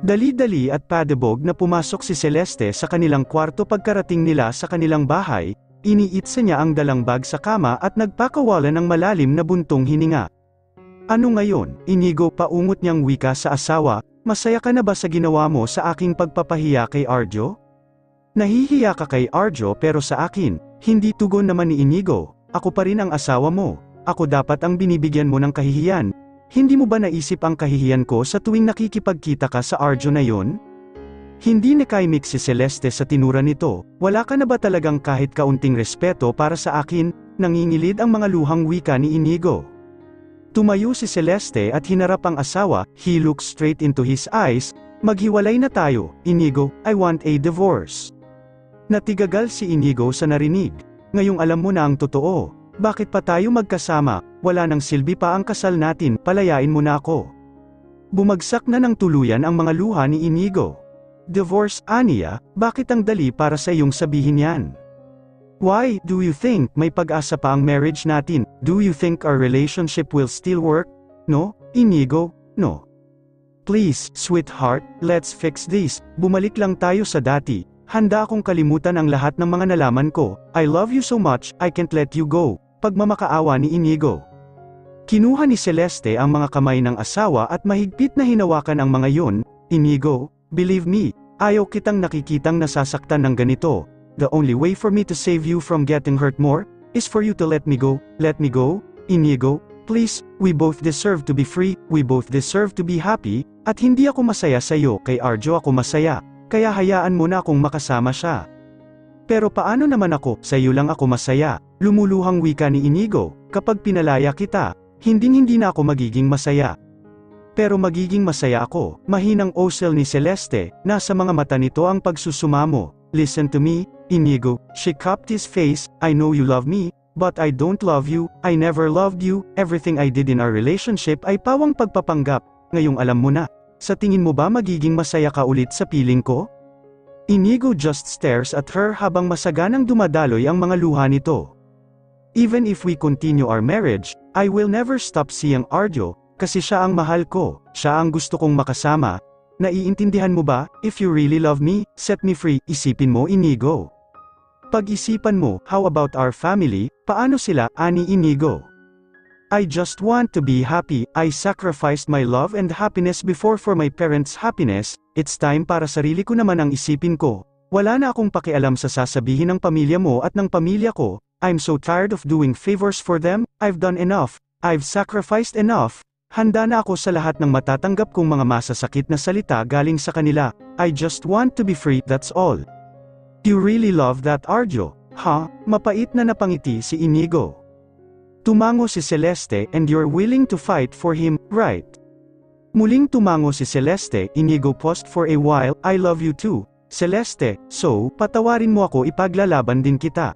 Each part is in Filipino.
Dali-dali at padebog na pumasok si Celeste sa kanilang kwarto pagkarating nila sa kanilang bahay, iniitsa niya ang dalang bag sa kama at nagpakawalan ng malalim na buntong hininga. Ano ngayon, Inigo, paungot niyang wika sa asawa, masaya ka na ba sa ginawa mo sa aking pagpapahiya kay Arjo? Nahihiya ka kay Arjo pero sa akin, hindi, tugon naman ni Inigo, ako pa rin ang asawa mo, ako dapat ang binibigyan mo ng kahihiyan. Hindi mo ba naisip ang kahihiyan ko sa tuwing nakikipagkita ka sa Arjo na yon? Hindi nakaimik si Celeste sa tinura nito, wala ka na ba talagang kahit kaunting respeto para sa akin, nangingilid ang mga luhang wika ni Inigo. Tumayo si Celeste at hinarap ang asawa, he looked straight into his eyes, maghiwalay na tayo, Inigo, I want a divorce. Natigagal si Inigo sa narinig, ngayong alam mo na ang totoo. Bakit pa tayo magkasama, wala nang silbi pa ang kasal natin, palayain mo na ako. Bumagsak na ng tuluyan ang mga luha ni Inigo. Divorce, aniya, bakit ang dali para sa iyong sabihin yan? Why, do you think may pag-asa pa ang marriage natin? Do you think our relationship will still work? No, Inigo, no. Please, sweetheart, let's fix this, bumalik lang tayo sa dati. Handa akong kalimutan ang lahat ng mga nalaman ko, I love you so much, I can't let you go. Pagmamakaawa ni Inigo. Kinuha ni Celeste ang mga kamay ng asawa at mahigpit na hinawakan ang mga yon. Inigo, believe me, ayaw kitang nakikitang nasasaktan ng ganito. The only way for me to save you from getting hurt more, is for you to let me go, Inigo, please, we both deserve to be free, we both deserve to be happy, at hindi ako masaya sa iyo, kay Arjo ako masaya, kaya hayaan mo na akong makasama siya. Pero paano naman ako, sa iyo lang ako masaya, lumuluhang wika ni Inigo, kapag pinalaya kita, hindi na ako magiging masaya. Pero magiging masaya ako, mahinang osel ni Celeste, nasa mga mata nito ang pagsusumamo. Listen to me, Inigo, she cupped his face, I know you love me, but I don't love you, I never loved you, everything I did in our relationship ay pawang pagpapanggap, ngayong alam mo na. Sa tingin mo ba magiging masaya ka ulit sa piling ko? Inigo just stares at her habang masaganang dumadaloy ang mga luha nito. Even if we continue our marriage, I will never stop seeing Arjo, kasi siya ang mahal ko, siya ang gusto kong makasama. Naiintindihan mo ba, if you really love me, set me free, isipin mo Inigo. Pag-isipan mo, how about our family, paano sila, ani Inigo? I just want to be happy, I sacrificed my love and happiness before for my parents' happiness, it's time para sarili ko naman ang isipin ko. Wala na akong pakialam sa sasabihin ng pamilya mo at ng pamilya ko, I'm so tired of doing favors for them, I've done enough, I've sacrificed enough, handa na ako sa lahat ng matatanggap kong mga masasakit na salita galing sa kanila, I just want to be free, that's all. You really love that Arjo, huh? Mapait na napangiti si Inigo. Tumango si Celeste, and you're willing to fight for him, right? Muling tumango si Celeste, Inigo paused for a while, I love you too, Celeste, so, patawarin mo ako, ipaglalaban din kita.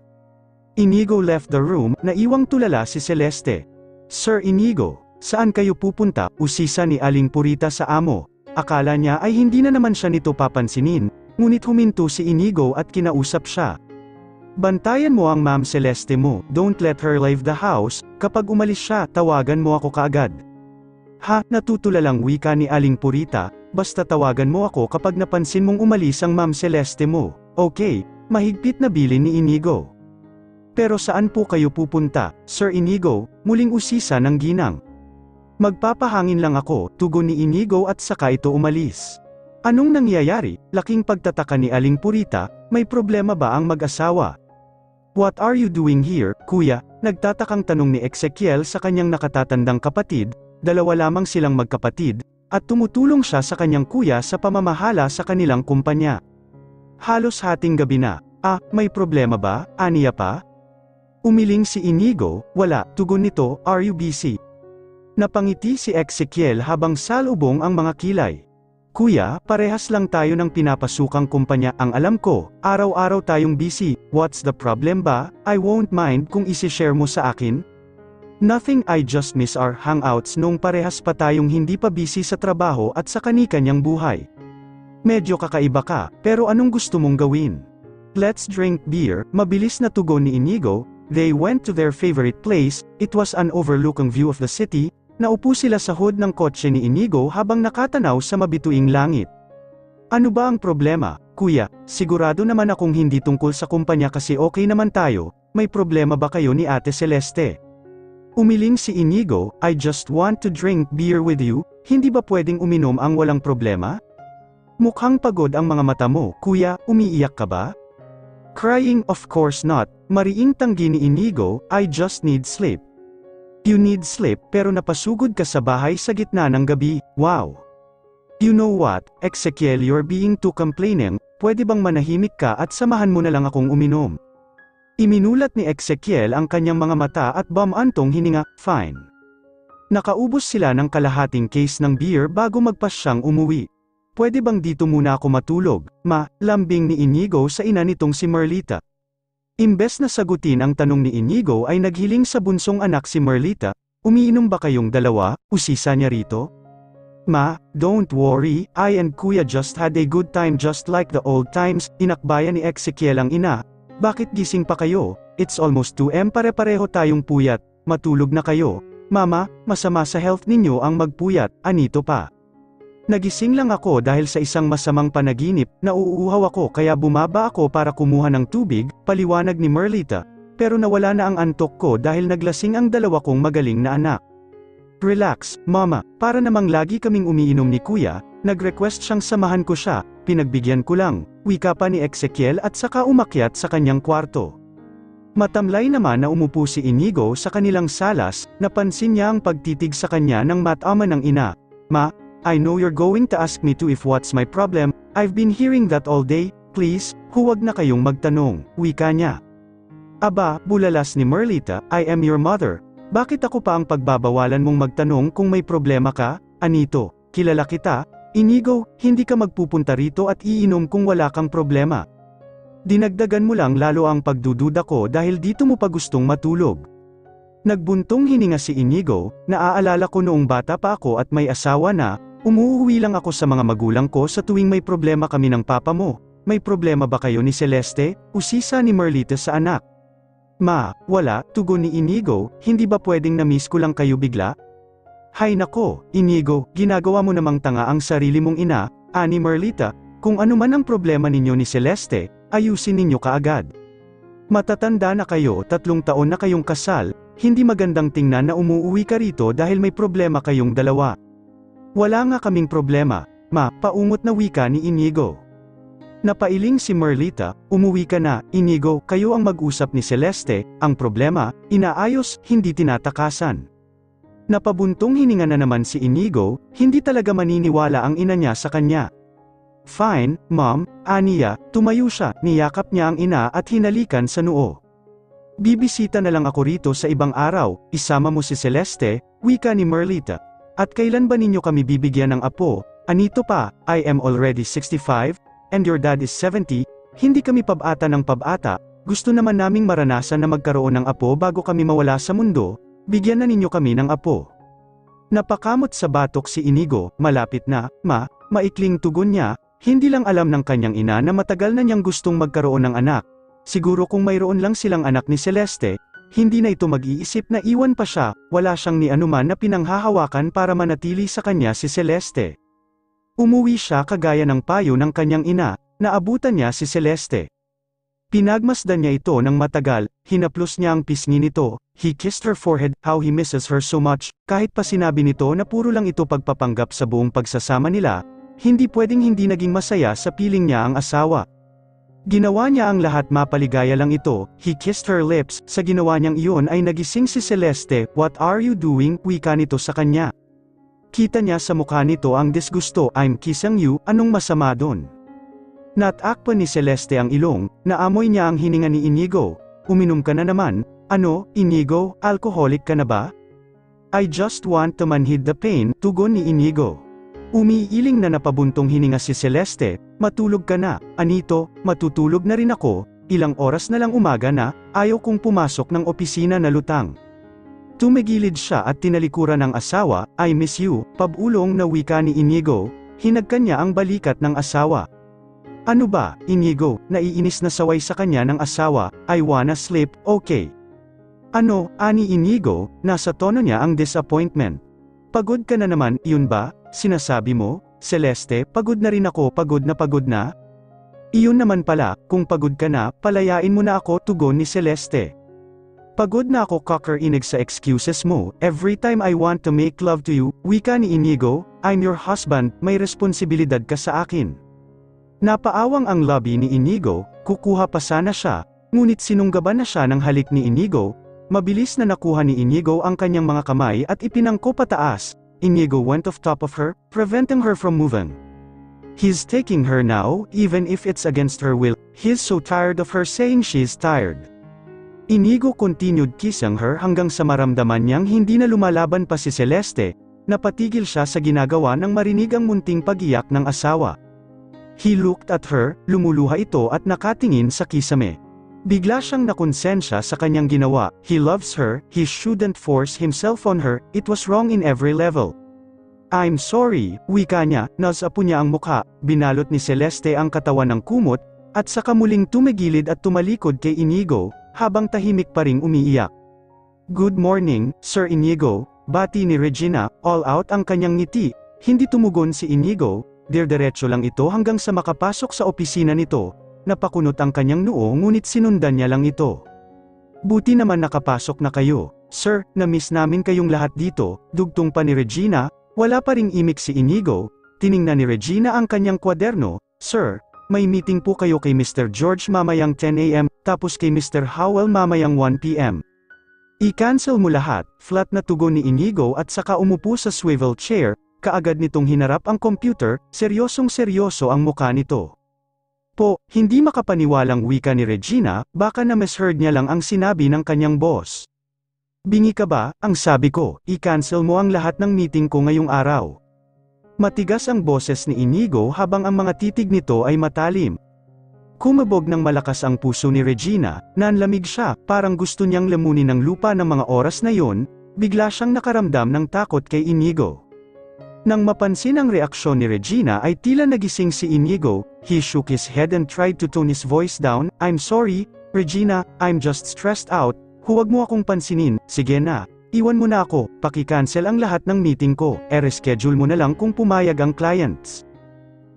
Inigo left the room, naiwang tulala si Celeste. Sir Inigo, saan kayo pupunta, usisa ni Aling Purita sa amo. Akala niya ay hindi na naman siya nito papansinin, ngunit huminto si Inigo at kinausap siya. Bantayan mo ang Ma'am Celeste mo, don't let her leave the house, kapag umalis siya, tawagan mo ako kaagad. Ha, natutulalang wika ni Aling Purita, basta tawagan mo ako kapag napansin mong umalis ang Ma'am Celeste mo. Okay, mahigpit na bilin ni Inigo. Pero saan po kayo pupunta, Sir Inigo, muling usisa ng ginang. Magpapahangin lang ako, tugon ni Inigo at saka ito umalis. Anong nangyayari? Laking pagtataka ni Aling Purita, may problema ba ang mag-asawa? What are you doing here, kuya? Nagtatakang tanong ni Ezekiel sa kanyang nakatatandang kapatid, dalawa lamang silang magkapatid, at tumutulong siya sa kanyang kuya sa pamamahala sa kanilang kumpanya. Halos hating gabi na, may problema ba, aniya pa? Umiling si Inigo, wala, tugon nito, are you busy? Napangiti si Ezekiel habang salubong ang mga kilay. Kuya, parehas lang tayo ng pinapasukang kumpanya, ang alam ko, araw-araw tayong busy, what's the problem ba? I won't mind kung isi-share mo sa akin. Nothing, I just miss our hangouts nung parehas pa tayong hindi pa busy sa trabaho at sa kani-kanyang buhay. Medyo kakaiba ka, pero anong gusto mong gawin? Let's drink beer, mabilis na tugon ni Inigo. They went to their favorite place, it was an overlooking view of the city. Naupo sila sa hood ng kotse ni Inigo habang nakatanaw sa mabituing langit. Ano ba ang problema, kuya? Sigurado naman akong hindi tungkol sa kumpanya kasi okay naman tayo, may problema ba kayo ni Ate Celeste? Umiling si Inigo, I just want to drink beer with you, hindi ba pwedeng uminom ang walang problema? Mukhang pagod ang mga mata mo, kuya, umiiyak ka ba? Crying, of course not, mariing tanggi ni Inigo, I just need sleep. You need sleep pero napasugod ka sa bahay sa gitna ng gabi, wow. You know what, Ezekiel, you're being too complaining, pwede bang manahimik ka at samahan mo na lang akong uminom? Iminulat ni Ezekiel ang kanyang mga mata at bumantong hininga, fine. Nakaubos sila ng kalahating case ng beer bago magpasyang umuwi. Pwede bang dito muna ako matulog, ma? Lambing ni Inigo sa ina nitong si Merlita. Imbes na sagutin ang tanong ni Inigo ay naghiling sa bunsong anak si Merlita, umiinom ba kayong dalawa, usisa niya rito? Ma, don't worry, I and Kuya just had a good time just like the old times, inakbayan ni Ezekiel ang ina. Bakit gising pa kayo? It's almost 2 AM, pare-pareho tayong puyat, matulog na kayo. Mama, masama sa health ninyo ang magpuyat, anito pa. Nagising lang ako dahil sa isang masamang panaginip, nauuhaw ako kaya bumaba ako para kumuha ng tubig, paliwanag ni Merlita, pero nawala na ang antok ko dahil naglasing ang dalawa kong magaling na anak. Relax, mama, para namang lagi kaming umiinom ni kuya, nag-request siyang samahan ko siya, pinagbigyan ko lang, wika pa ni Ezekiel at saka umakyat sa kanyang kwarto. Matamlay naman na umupo si Inigo sa kanilang salas, napansin niya ang pagtitig sa kanya ng mataman ng ina. Ma, I know you're going to ask me to if what's my problem, I've been hearing that all day, please, huwag na kayong magtanong, wika niya. Aba, bulalas ni Merlita, I am your mother. Bakit ako pa ang pagbabawalan mong magtanong kung may problema ka? Anito, kilala kita, Inigo, hindi ka magpupunta rito at iinom kung wala kang problema. Dinagdagan mo lang lalo ang pagdududa ko dahil dito mo pa gustong matulog. Nagbuntong hininga si Inigo, naaalala ko noong bata pa ako at may asawa na, umuuwi lang ako sa mga magulang ko sa tuwing may problema kami ng papa mo. May problema ba kayo ni Celeste? Usisa ni Merlita sa anak. Ma, wala, tugon ni Inigo, hindi ba pwedeng na-miss ko lang kayo bigla? Hay nako, Inigo, ginagawa mo namang tanga ang sarili mong ina, ani Merlita, kung ano man ang problema ninyo ni Celeste, ayusin ninyo kaagad. Matatanda na kayo, 3 taon na kayong kasal, hindi magandang tingnan na umuuwi ka rito dahil may problema kayong dalawa. Wala nga kaming problema, ma, paungot na wika ni Inigo. Napailing si Merlita, umuwi ka na, Inigo, kayo ang mag-usap ni Celeste, ang problema, inaayos, hindi tinatakasan. Napabuntong hininga na naman si Inigo, hindi talaga maniniwala ang ina niya sa kanya. Fine, mom, aniya, tumayo siya, niyakap niya ang ina at hinalikan sa noo. Bibisita na lang ako rito sa ibang araw, isama mo si Celeste, wika ni Merlita. At kailan ba ninyo kami bibigyan ng apo? Anito pa, I am already 65, and your dad is 70, hindi kami pabata ng pabata, gusto naman naming maranasan na magkaroon ng apo bago kami mawala sa mundo, bigyan na ninyo kami ng apo. Napakamot sa batok si Inigo, malapit na, ma, maikling tugon niya, hindi lang alam ng kanyang ina na matagal na niyang gustong magkaroon ng anak. Siguro kung mayroon lang silang anak ni Celeste, hindi na ito mag-iisip na iwan pa siya, wala siyang ni anuman na pinanghahawakan para manatili sa kanya si Celeste. Umuwi siya kagaya ng payo ng kanyang ina, naabutan niya si Celeste. Pinagmasdan niya ito ng matagal, hinaplos niya ang pisngi nito, he kissed her forehead, how he misses her so much, kahit pa sinabi nito na puro lang ito pagpapanggap sa buong pagsasama nila, hindi pwedeng hindi naging masaya sa piling niya ang asawa. Ginawa niya ang lahat mapaligaya lang ito, he kissed her lips, sa ginawa niyang iyon ay nagising si Celeste, what are you doing, wika nito sa kanya. Kita niya sa mukha nito ang disgusto, I'm kissing you, anong masama doon? Natakpan ni Celeste ang ilong, naamoy niya ang hininga ni Inigo, uminom ka na naman, ano, Inigo, alcoholic ka na ba? I just want to manhid the pain, tugon ni Inigo. Umiiling na napabuntong hininga si Celeste, matulog ka na, anito, matutulog na rin ako, ilang oras na lang umaga na, ayaw kong pumasok ng opisina na lutang. Tumigilid siya at tinalikuran ng asawa, I miss you, pabulong na wika ni Inigo, hinagkan niya ang balikat ng asawa. Ano ba, Inigo, naiinis na saway sa kanya ng asawa, I wanna sleep, okay. Ano, ani Inigo, nasa tono niya ang disappointment. Pagod ka na naman, yun ba? Sinasabi mo? Celeste, pagod na rin ako, pagod na? Iyon naman pala, kung pagod ka na, palayain mo na ako, tugon ni Celeste. Pagod na ako, kakainig sa excuses mo, every time I want to make love to you, wika ni Inigo, I'm your husband, may responsibilidad ka sa akin. Napaawang ang lobby ni Inigo, kukuha pa sana siya, ngunit sinunggaban na siya ng halik ni Inigo. Mabilis na nakuha ni Inigo ang kanyang mga kamay at ipinangko pataas. Inigo went off top of her, preventing her from moving. He's taking her now, even if it's against her will. He's so tired of her saying she's tired. Inigo continued kissing her hanggang sa maramdaman niyang hindi na lumalaban pa si Celeste, napatigil siya sa ginagawa nang marinig ang munting pag-iyak ng asawa. He looked at her, lumuluha ito at nakatingin sa kisame. Bigla siyang nakonsensya sa kanyang ginawa, he loves her, he shouldn't force himself on her, it was wrong in every level. I'm sorry, wika niya, nasapo niya ang mukha, binalot ni Celeste ang katawan ng kumot, at saka muling tumigilid at tumalikod kay Inigo, habang tahimik pa ring umiiyak. Good morning, Sir Inigo, bati ni Regina, all out ang kanyang ngiti, hindi tumugon si Inigo, diretso lang ito hanggang sa makapasok sa opisina nito. Napakunot ang kanyang noo ngunit sinundan niya lang ito. Buti naman nakapasok na kayo, sir, na-miss namin kayong lahat dito, dugtong pa ni Regina, wala pa ring imik si Inigo, tiningnan ni Regina ang kanyang kwaderno, sir, may meeting po kayo kay Mr. George mamayang 10 AM, tapos kay Mr. Howell mamayang 1 PM. I-cancel mo lahat, flat na tugon ni Inigo at saka umupo sa swivel chair, kaagad nitong hinarap ang computer, seryosong-seryoso ang mukha nito. Po, hindi makapaniwalang wika ni Regina, baka na-misheard niya lang ang sinabi ng kanyang boss. Bingi ka ba, ang sabi ko, i-cancel mo ang lahat ng meeting ko ngayong araw. Matigas ang boses ni Inigo habang ang mga titig nito ay matalim. Kumabog ng malakas ang puso ni Regina, nanlamig siya, parang gusto niyang lamunin ng lupa ng mga oras na yon, bigla siyang nakaramdam ng takot kay Inigo. Nang mapansin ang reaksyon ni Regina ay tila nagising si Inigo, he shook his head and tried to tone his voice down, I'm sorry, Regina, I'm just stressed out, huwag mo akong pansinin, sige na, iwan mo na ako, paki-cancel ang lahat ng meeting ko, reschedule mo na lang kung pumayag ang clients.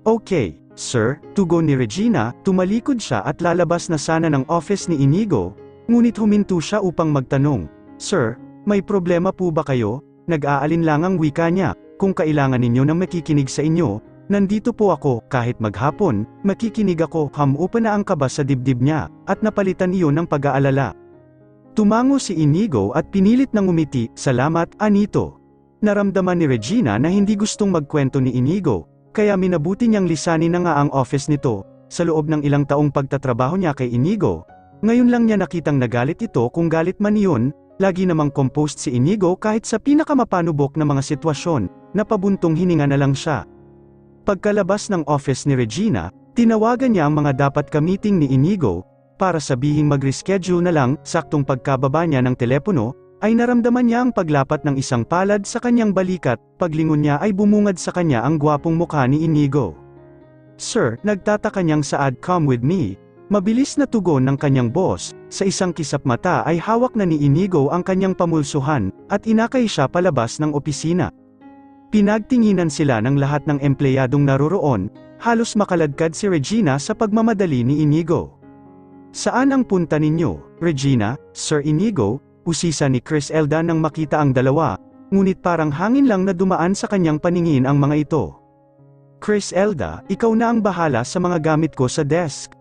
Okay, sir, tugon ni Regina, tumalikod siya at lalabas na sana ng office ni Inigo, ngunit huminto siya upang magtanong, Sir, may problema po ba kayo? Nag-aalinlangang wika niya. Kung kailangan ninyo ng makikinig sa inyo, nandito po ako, kahit maghapon, makikinig ako, hamupa na ang kaba sa dibdib niya, at napalitan iyon ng pag-aalala. Tumango si Inigo at pinilit ng umiti, salamat, Anito. Naramdaman ni Regina na hindi gustong magkwento ni Inigo, kaya minabuti niyang lisanin na nga ang office nito, sa loob ng ilang taong pagtatrabaho niya kay Inigo. Ngayon lang niya nakitang nagalit ito kung galit man iyon, lagi namang composed si Inigo kahit sa pinakamapanubok na mga sitwasyon, napabuntong hininga na lang siya. Pagkalabas ng office ni Regina, tinawagan niya ang mga dapat ka-meeting ni Inigo, para sabihing mag-reschedule na lang, saktong pagkababa niya ng telepono, ay naramdaman niya ang paglapat ng isang palad sa kanyang balikat, paglingon niya ay bumungad sa kanya ang gwapong mukha ni Inigo. Sir, nagtataka niyang saad come with me. Mabilis na tugon ng kanyang boss, sa isang kisap mata ay hawak na ni Inigo ang kanyang pamulsuhan, at inakay siya palabas ng opisina. Pinagtinginan sila ng lahat ng empleyadong naroroon, halos makaladkad si Regina sa pagmamadali ni Inigo. Saan ang punta ninyo, Regina, Sir Inigo? Usisa ni Chris Elda nang makita ang dalawa, ngunit parang hangin lang na dumaan sa kanyang paningin ang mga ito. Chris Elda, ikaw na ang bahala sa mga gamit ko sa desk.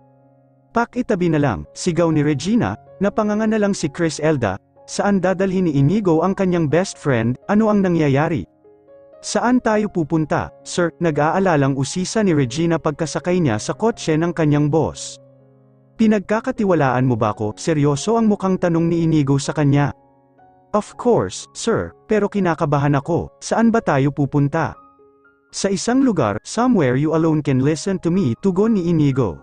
Pakitabi na lang, sigaw ni Regina, napanganga na lang si Chris Elda, saan dadalhin ni Inigo ang kanyang best friend, ano ang nangyayari? Saan tayo pupunta, sir? Nag-aalalang usisa ni Regina pagkasakay niya sa kotse ng kanyang boss. Pinagkakatiwalaan mo ba ako? Seryoso ang mukhang tanong ni Inigo sa kanya. Of course, sir, pero kinakabahan ako, saan ba tayo pupunta? Sa isang lugar, somewhere you alone can listen to me, tugon ni Inigo.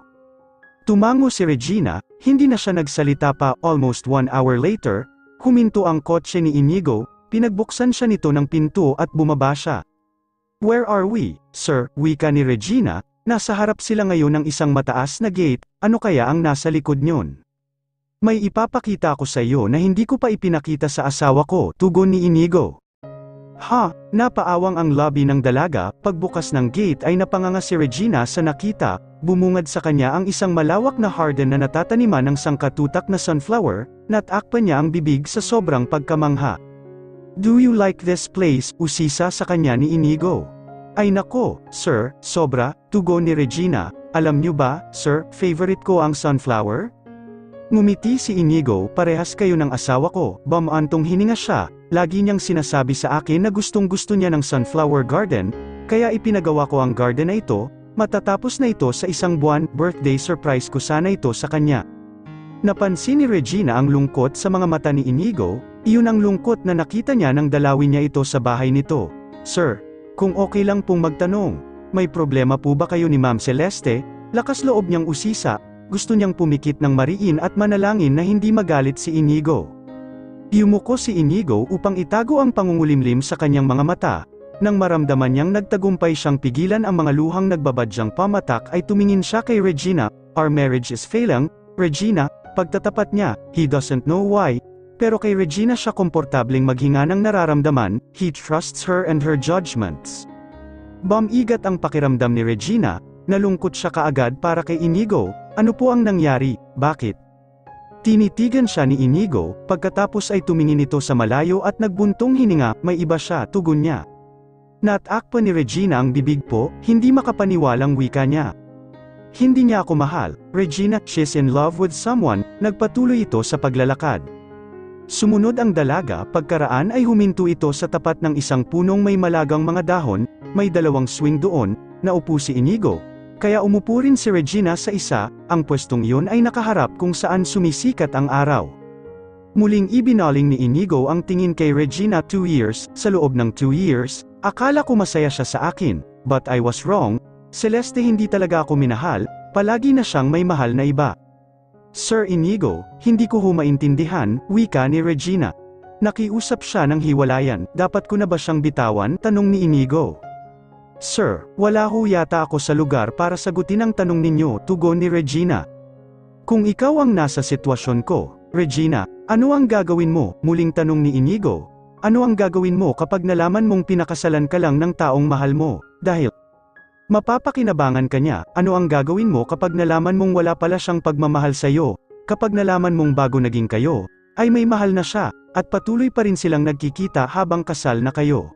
Tumango si Regina, hindi na siya nagsalita pa, almost 1 hour later, huminto ang kotse ni Inigo, pinagbuksan siya nito ng pinto at bumaba siya. Where are we, sir? Wika ni Regina, nasa harap sila ngayon ng isang mataas na gate, ano kaya ang nasa likod niyon? May ipapakita ko sa iyo na hindi ko pa ipinakita sa asawa ko, tugon ni Inigo. Napaawang ang lobby ng dalaga, pagbukas ng gate ay napanganga si Regina sa nakita, bumungad sa kanya ang isang malawak na harden na natataniman ng sangkatutak na sunflower, natakpan niya ang bibig sa sobrang pagkamangha. "Do you like this place?" usisa sa kanya ni Inigo. "Ay nako, sir, sobra," tugon ni Regina. "Alam niyo ba, sir, favorite ko ang sunflower?" Ngumiti si Inigo, "Parehas kayo ng asawa ko." Bumantong hininga siya. Lagi niyang sinasabi sa akin na gustong-gusto niya ng sunflower garden, kaya ipinagawa ko ang garden na ito, matatapos na ito sa isang buwan, birthday surprise ko sana ito sa kanya. Napansin ni Regina ang lungkot sa mga mata ni Inigo, iyon ang lungkot na nakita niya nang dalawin niya ito sa bahay nito. "Sir, kung okay lang pong magtanong, may problema po ba kayo ni Ma'am Celeste?" Lakas loob niyang usisa, gusto niyang pumikit ng mariin at manalangin na hindi magalit si Inigo. Yumuko si Inigo upang itago ang pangungulimlim sa kanyang mga mata. Nang maramdaman niyang nagtagumpay siyang pigilan ang mga luhang nagbabadyang pamatak ay tumingin siya kay Regina. "Our marriage is failing, Regina." Pagtatapat niya, he doesn't know why, pero kay Regina siya komportabling maghinga ng nararamdaman, he trusts her and her judgments. Bumigat ang pakiramdam ni Regina, nalungkot siya kaagad para kay Inigo. "Ano po ang nangyari, bakit?" Tinitigan siya ni Inigo, pagkatapos ay tumingin ito sa malayo at nagbuntong hininga, "May iba siya," tugon niya. Natakpan ni Regina ang bibig po, hindi makapaniwalang wika niya. "Hindi niya ako mahal, Regina, she's in love with someone." Nagpatuloy ito sa paglalakad. Sumunod ang dalaga, pagkaraan ay huminto ito sa tapat ng isang punong may malagang mga dahon, may dalawang swing doon, naupo si Inigo. Kaya umupo rin si Regina sa isa, ang pwestong iyon ay nakaharap kung saan sumisikat ang araw. Muling ibinaling ni Inigo ang tingin kay Regina. 2 years, sa loob ng 2 years, akala ko masaya siya sa akin, but I was wrong. Celeste, hindi talaga ako minahal, palagi na siyang may mahal na iba. "Sir Inigo, hindi ko maintindihan," wika ni Regina. Nakiusap siya ng hiwalayan, "Dapat ko na ba siyang bitawan?" tanong ni Inigo. "Sir, wala ho yata ako sa lugar para sagutin ang tanong ninyo," tugon ni Regina. "Kung ikaw ang nasa sitwasyon ko, Regina, ano ang gagawin mo?" muling tanong ni Inigo. "Ano ang gagawin mo kapag nalaman mong pinakasalan ka lang ng taong mahal mo, dahil mapapakinabangan ka niya? Ano ang gagawin mo kapag nalaman mong wala pala siyang pagmamahal sa iyo? Kapag nalaman mong bago naging kayo, ay may mahal na siya, at patuloy pa rin silang nagkikita habang kasal na kayo?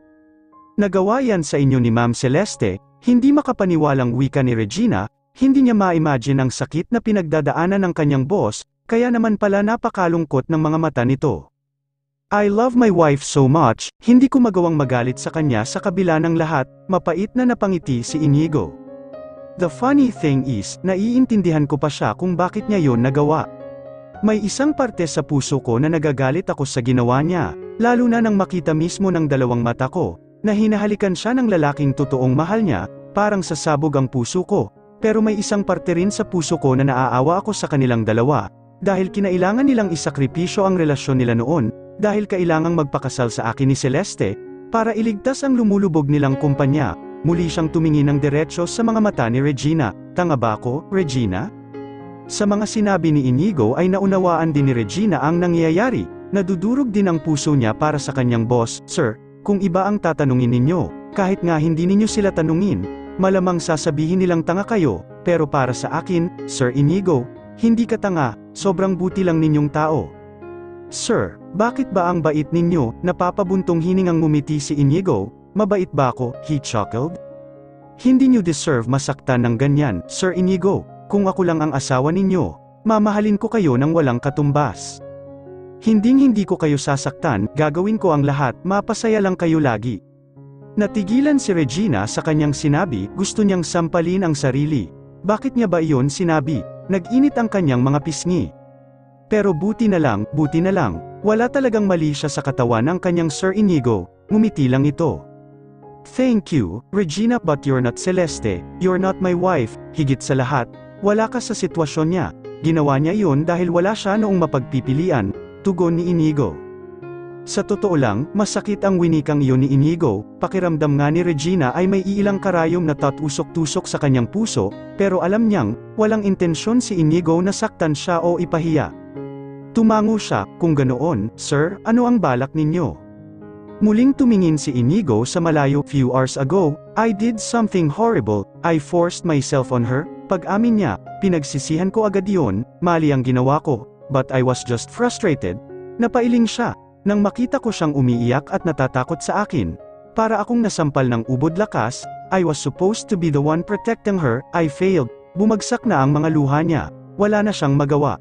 Nagawa yan sa inyo ni Ma'am Celeste." Hindi makapaniwalang wika ni Regina, hindi niya ma-imagine ang sakit na pinagdadaanan ng kanyang boss, kaya naman pala napakalungkot ng mga mata nito. "I love my wife so much, hindi ko magawang magalit sa kanya sa kabila ng lahat," mapait na napangiti si Inigo. "The funny thing is, naiintindihan ko pa siya kung bakit niya yon nagawa. May isang parte sa puso ko na nagagalit ako sa ginawa niya, lalo na nang makita mismo ng dalawang mata ko, na hinahalikan siya ng lalaking totoong mahal niya, parang sasabog ang puso ko, pero may isang parte rin sa puso ko na naaawa ako sa kanilang dalawa, dahil kinailangan nilang isakripisyo ang relasyon nila noon, dahil kailangang magpakasal sa akin ni Celeste, para iligtas ang lumulubog nilang kumpanya." Muli siyang tumingin ng diretso sa mga mata ni Regina. "Tanga ba ako, Regina?" Sa mga sinabi ni Inigo ay naunawaan din ni Regina ang nangyayari, nadudurog din ang puso niya para sa kanyang boss. "Sir, kung iba ang tatanungin ninyo, kahit nga hindi ninyo sila tanungin, malamang sasabihin nilang tanga kayo, pero para sa akin, Sir Inigo, hindi ka tanga, sobrang buti lang ninyong tao." "Sir, bakit ba ang bait ninyo?" Napapabuntong hiningang ngumiti si Inigo. "Mabait ba ako?" he chuckled. "Hindi niyo deserve masaktan ng ganyan, Sir Inigo. Kung ako lang ang asawa ninyo, mamahalin ko kayo ng walang katumbas. Hinding-hindi ko kayo sasaktan, gagawin ko ang lahat, mapasaya lang kayo lagi." Natigilan si Regina sa kanyang sinabi, gusto niyang sampalin ang sarili. Bakit niya ba iyon sinabi? Nag-init ang kanyang mga pisngi. Pero buti na lang, wala talagang mali siya sa katawan ng kanyang Sir Inigo, ngumiti lang ito. "Thank you, Regina, but you're not Celeste, you're not my wife." Higit sa lahat, wala ka sa sitwasyon niya. Ginawa niya iyon dahil wala siya noong mapagpipilian, tugon ni Inigo. Sa totoo lang, masakit ang winikang iyon ni Inigo, pakiramdam nga ni Regina ay may iilang karayom na tatusok-tusok sa kanyang puso, pero alam niyang, walang intensyon si Inigo na saktan siya o ipahiya. Tumango siya, "Kung ganoon, sir, ano ang balak ninyo?" Muling tumingin si Inigo sa malayo. Few hours ago, I did something horrible, I forced myself on her. Pag-amin niya, pinagsisihan ko agad yon, mali ang ginawa ko, but I was just frustrated. Napailing siya, nang makita ko siyang umiiyak at natatakot sa akin. Para akong nasampal ng ubod lakas, I was supposed to be the one protecting her, I failed. Bumagsak na ang mga luha niya, wala na siyang magawa.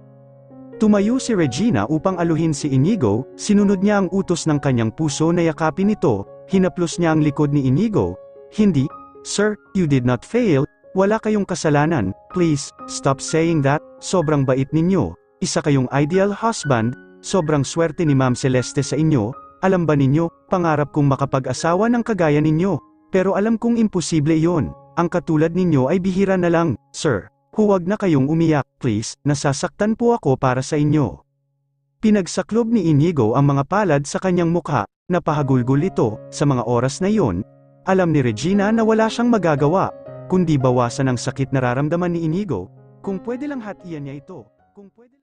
Tumayo si Regina upang aluhin si Inigo, sinunod niya ang utos ng kanyang puso na yakapin ito, hinaplos niya ang likod ni Inigo. Hindi, sir, you did not fail, wala kayong kasalanan, please, stop saying that, sobrang bait ninyo, isa kayong ideal husband, sobrang swerte ni Ma'am Celeste sa inyo, alam ba ninyo, pangarap kong makapag-asawa ng kagaya ninyo, pero alam kong imposible iyon, ang katulad ninyo ay bihira na lang, sir. Huwag na kayong umiyak, please, nasasaktan po ako para sa inyo. Pinagsaklob ni Inigo ang mga palad sa kanyang mukha, napahagulgol ito, sa mga oras na iyon. Alam ni Regina na wala siyang magagawa, kundi bawasan ang sakit nararamdaman ni Inigo, kung pwede lang hatian niya ito, kung pwede